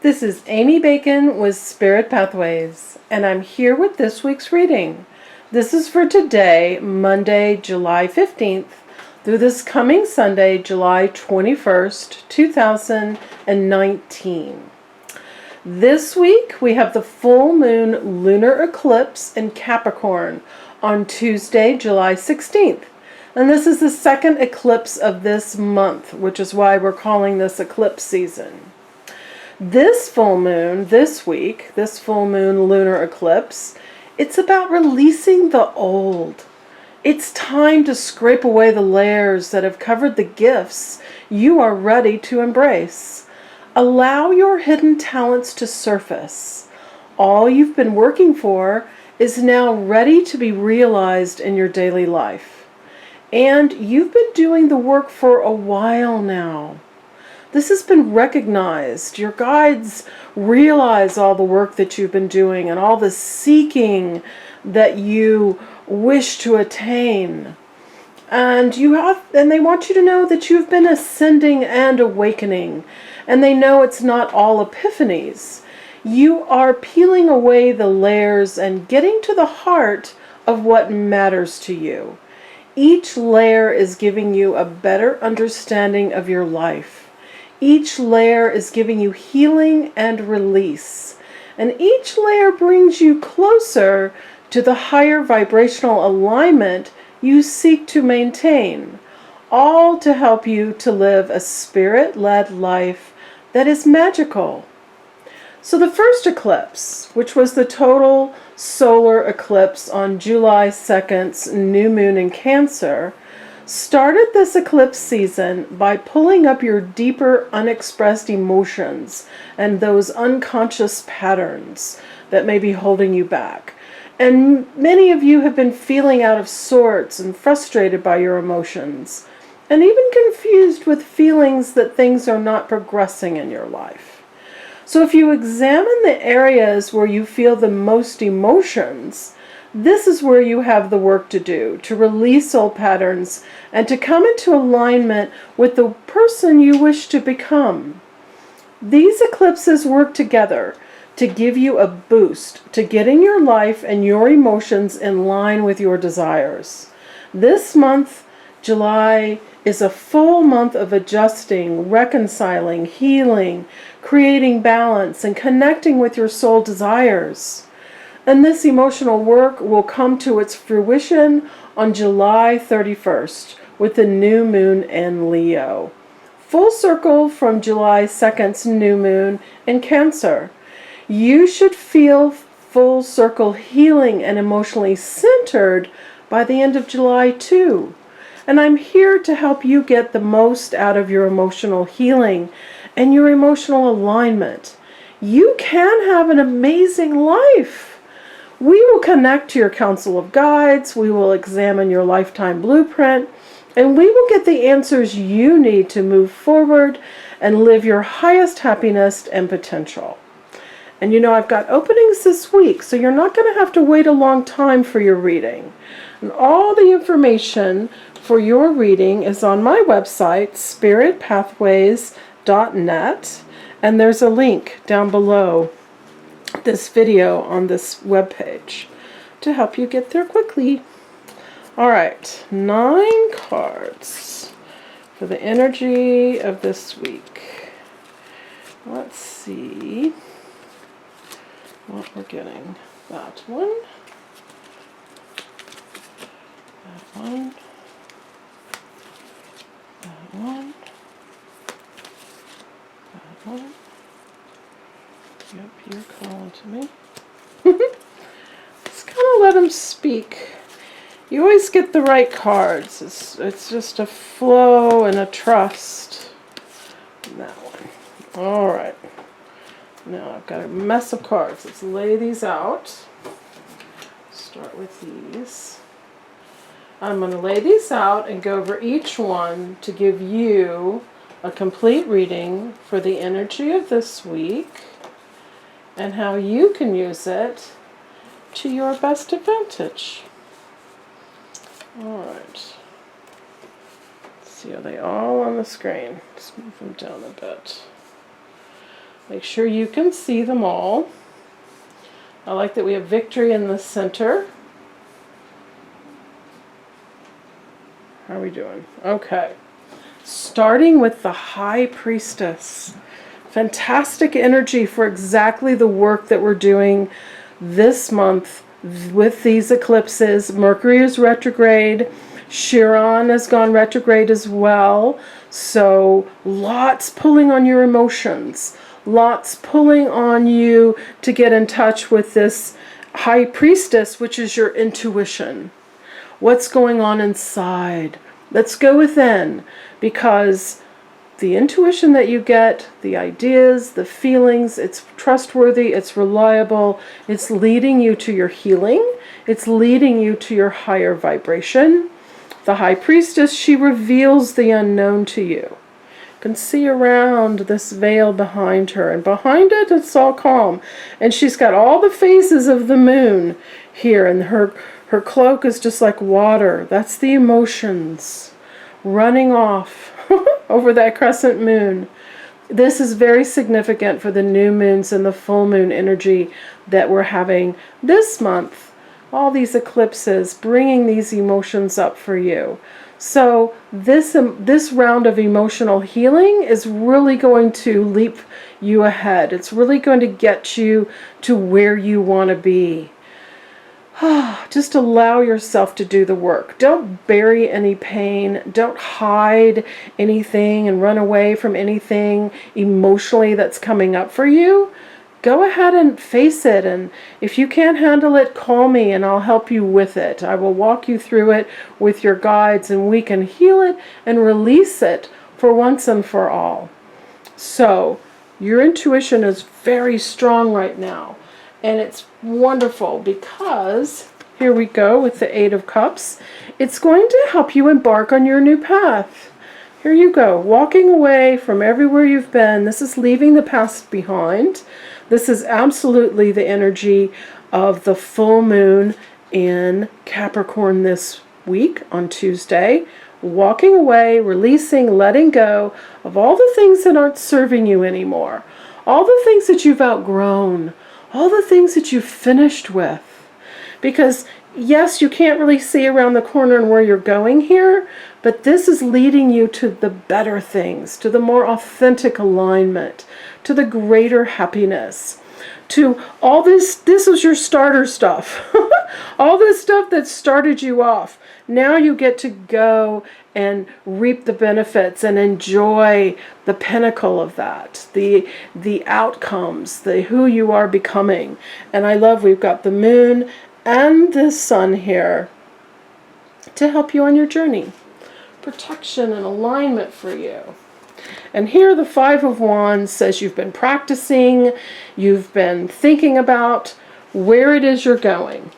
This is Amy Bacon with Spirit Pathways, and I'm here with this week's reading. This is for today, Monday, July 15th, through this coming Sunday, July 21st, 2019. This week, we have the full moon lunar eclipse in Capricorn on Tuesday, July 16th. And this is the second eclipse of this month, which is why we're calling this eclipse season. This full moon, this week, this full moon lunar eclipse, it's about releasing the old. It's time to scrape away the layers that have covered the gifts you are ready to embrace. Allow your hidden talents to surface. All you've been working for is now ready to be realized in your daily life. And you've been doing the work for a while now. This has been recognized. Your guides realize all the work that you've been doing and all the seeking that you wish to attain. And they want you to know that you've been ascending and awakening. And they know it's not all epiphanies. You are peeling away the layers and getting to the heart of what matters to you. Each layer is giving you a better understanding of your life. Each layer is giving you healing and release. And each layer brings you closer to the higher vibrational alignment you seek to maintain, all to help you to live a spirit-led life that is magical. So the first eclipse, which was the total solar eclipse on July 2nd's new moon in Cancer, started this eclipse season by pulling up your deeper unexpressed emotions and those unconscious patterns that may be holding you back. And many of you have been feeling out of sorts and frustrated by your emotions, and even confused with feelings that things are not progressing in your life. So if you examine the areas where you feel the most emotions, this is where you have the work to do, to release old patterns and to come into alignment with the person you wish to become. These eclipses work together to give you a boost, to getting your life and your emotions in line with your desires. This month, July, is a full month of adjusting, reconciling, healing, creating balance, and connecting with your soul desires. And this emotional work will come to its fruition on July 31st with the new moon in Leo. Full circle from July 2nd's new moon in Cancer. You should feel full circle healing and emotionally centered by the end of July too. And I'm here to help you get the most out of your emotional healing and your emotional alignment. You can have an amazing life. We will connect to your council of guides, we will examine your lifetime blueprint, and we will get the answers you need to move forward and live your highest happiness and potential. And you know, I've got openings this week, so you're not going to have to wait a long time for your reading. And all the information for your reading is on my website, spiritpathways.net, and there's a link down below this video on this webpage to help you get there quickly. All right, 9 cards for the energy of this week. Let's see what we're getting. That one, that one, that one, that one. Yep, you're calling to me. Just kind of let them speak. You always get the right cards. It's just a flow and a trust. And that one. All right. Now I've got a mess of cards. Let's lay these out. Start with these. I'm going to lay these out and go over each one to give you a complete reading for the energy of this week and how you can use it to your best advantage. All right. Let's see, are they all on the screen? Let's move them down a bit. Make sure you can see them all. I like that we have victory in the center. How are we doing? Okay. Starting with the High Priestess. Fantastic energy for exactly the work that we're doing this month with these eclipses. Mercury is retrograde. Chiron has gone retrograde as well. So lots pulling on your emotions. Lots pulling on you to get in touch with this High Priestess, which is your intuition. What's going on inside? Let's go within, because the intuition that you get, the ideas, the feelings, it's trustworthy, it's reliable, it's leading you to your healing, it's leading you to your higher vibration. The High Priestess, she reveals the unknown to you. You can see around this veil behind her, and behind it, it's all calm. And she's got all the phases of the moon here, and her cloak is just like water. That's the emotions running off over that crescent moon. This is very significant for the new moons and the full moon energy that we're having this month. All these eclipses bringing these emotions up for you. So this round of emotional healing is really going to leap you ahead. It's really going to get you to where you want to be. Just allow yourself to do the work. Don't bury any pain. Don't hide anything and run away from anything emotionally that's coming up for you. Go ahead and face it. And if you can't handle it, call me and I'll help you with it. I will walk you through it with your guides, and we can heal it and release it for once and for all. So your intuition is very strong right now. And it's wonderful because, here we go with the Eight of Cups, it's going to help you embark on your new path. Here you go, walking away from everywhere you've been. This is leaving the past behind. This is absolutely the energy of the full moon in Capricorn this week on Tuesday. Walking away, releasing, letting go of all the things that aren't serving you anymore. All the things that you've outgrown. All the things that you've finished with. Because yes, you can't really see around the corner and where you're going here, but this is leading you to the better things, to the more authentic alignment, to the greater happiness, to all this is your starter stuff. All this stuff that started you off. Now you get to go and reap the benefits and enjoy the pinnacle of that, the outcomes, the who you are becoming. And I love we've got the moon and the sun here to help you on your journey. Protection and alignment for you. And here the Five of Wands says you've been practicing, you've been thinking about where it is you're going.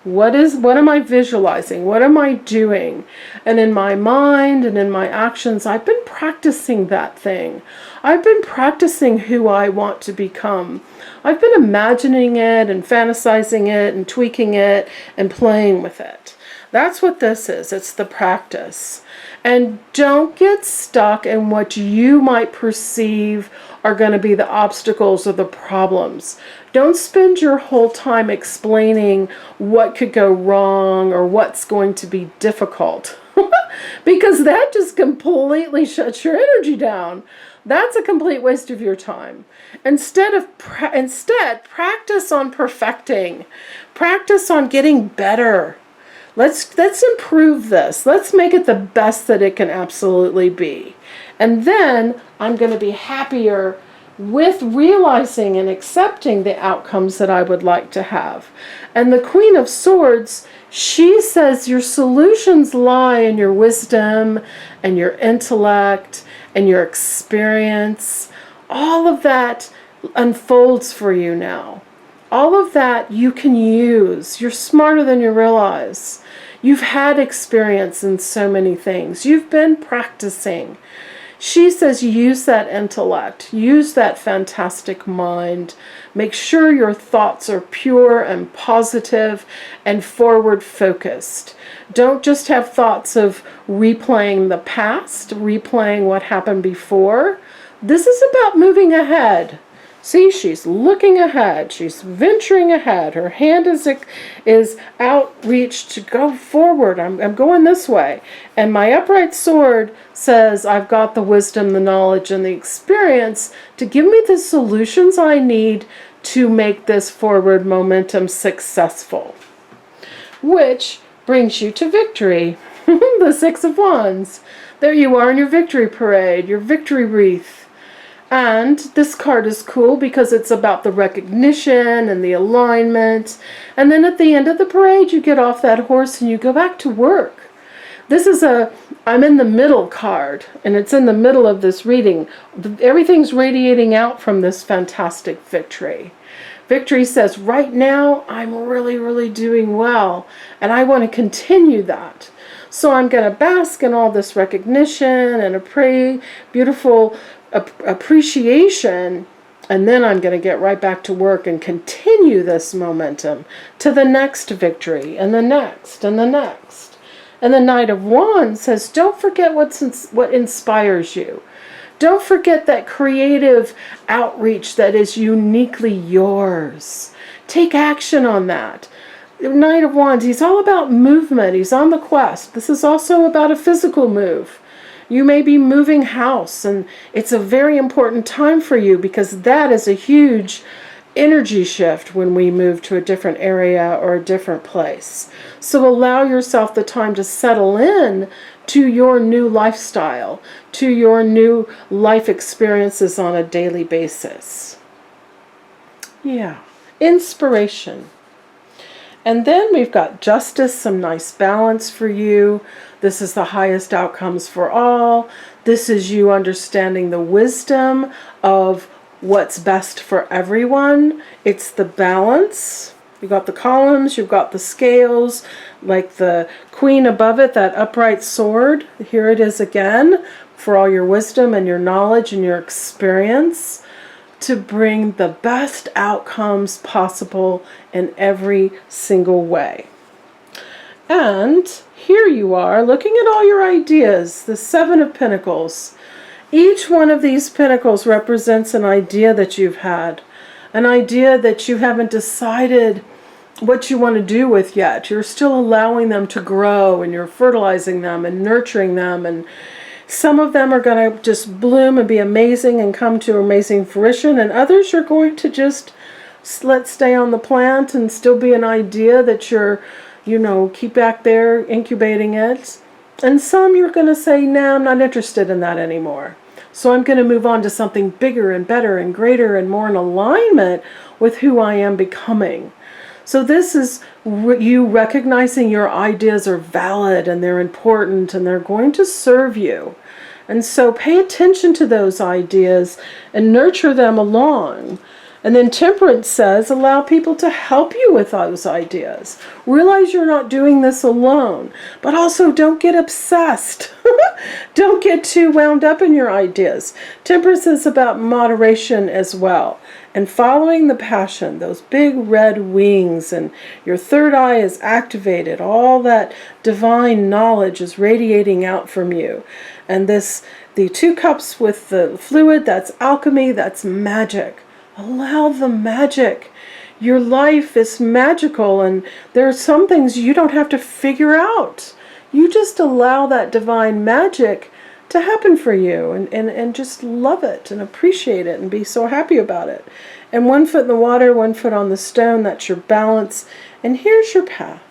What am I visualizing? What am I doing? And in my mind and in my actions, I've been practicing that thing. I've been practicing who I want to become. I've been imagining it and fantasizing it and tweaking it and playing with it. That's what this is. It's the practice. And don't get stuck in what you might perceive are going to be the obstacles or the problems. Don't spend your whole time explaining what could go wrong or what's going to be difficult. Because that just completely shuts your energy down. That's a complete waste of your time. Instead, practice on perfecting. Practice on getting better. Let's improve this. Let's make it the best that it can absolutely be. And then I'm going to be happier with realizing and accepting the outcomes that I would like to have. And the Queen of Swords, she says your solutions lie in your wisdom and your intellect and your experience. All of that unfolds for you now. All of that you can use. You're smarter than you realize. You've had experience in so many things. You've been practicing. She says use that intellect. Use that fantastic mind. Make sure your thoughts are pure and positive and forward focused. Don't just have thoughts of replaying the past, replaying what happened before. This is about moving ahead. See, she's looking ahead. She's venturing ahead. Her hand is outreached to go forward. I'm going this way. And my upright sword says I've got the wisdom, the knowledge, and the experience to give me the solutions I need to make this forward momentum successful. Which brings you to victory. The Six of Wands. There you are in your victory parade, your victory wreath. And this card is cool because it's about the recognition and the alignment. And then at the end of the parade, you get off that horse and you go back to work. This is I'm in the middle card, and it's in the middle of this reading. Everything's radiating out from this fantastic victory. Victory says, right now, I'm really, really doing well, and I want to continue that. So I'm going to bask in all this recognition and a beautiful appreciation, and then I'm going to get right back to work and continue this momentum to the next victory, and the next, and the next. And the Knight of Wands says, don't forget what inspires you. Don't forget that creative outreach that is uniquely yours. Take action on that. The Knight of Wands, he's all about movement. He's on the quest. This is also about a physical move. You may be moving house, and it's a very important time for you because that is a huge energy shift when we move to a different area or a different place. So allow yourself the time to settle in to your new lifestyle, to your new life experiences on a daily basis. Yeah. Inspiration. And then we've got justice, some nice balance for you. This is the highest outcomes for all. This is you understanding the wisdom of what's best for everyone. It's the balance. You've got the columns, you've got the scales, like the queen above it, that upright sword. Here it is again, for all your wisdom and your knowledge and your experience, to bring the best outcomes possible in every single way. And here you are, looking at all your ideas, the Seven of Pentacles. Each one of these pentacles represents an idea that you've had, an idea that you haven't decided what you want to do with yet. You're still allowing them to grow, and you're fertilizing them and nurturing them, and some of them are going to just bloom and be amazing and come to amazing fruition, and others you're going to just let stay on the plant and still be an idea that you're, keep back there incubating it. And some you're going to say, nah, I'm not interested in that anymore. So I'm going to move on to something bigger and better and greater and more in alignment with who I am becoming. So this is you recognizing your ideas are valid and they're important and they're going to serve you. And so pay attention to those ideas and nurture them along. And then Temperance says, allow people to help you with those ideas. Realize you're not doing this alone, but also don't get obsessed. Don't get too wound up in your ideas. Temperance is about moderation as well. And following the passion, those big red wings, and your third eye is activated. All that divine knowledge is radiating out from you. And the 2 cups with the fluid, that's alchemy, that's magic. Allow the magic. Your life is magical, and there are some things you don't have to figure out. You just allow that divine magic to happen for you, and just love it and appreciate it and be so happy about it. And 1 foot in the water, 1 foot on the stone, that's your balance. And here's your path.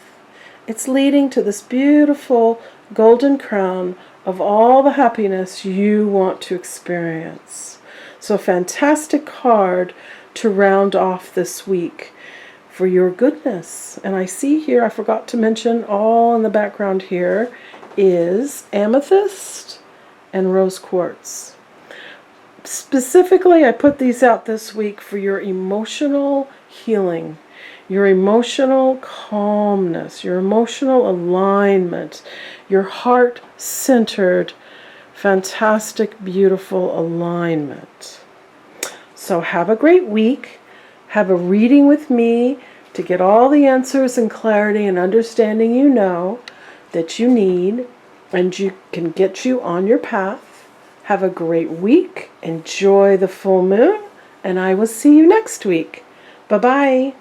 It's leading to this beautiful golden crown of all the happiness you want to experience. So fantastic card to round off this week for your goodness. And I see here, I forgot to mention, all in the background here is amethyst and rose quartz. Specifically, I put these out this week for your emotional healing, your emotional calmness, your emotional alignment, your heart-centered, fantastic, beautiful alignment. So have a great week. Have a reading with me to get all the answers and clarity and understanding that you need, and you can get you on your path. Have a great week. Enjoy the full moon, and I will see you next week. Bye-bye.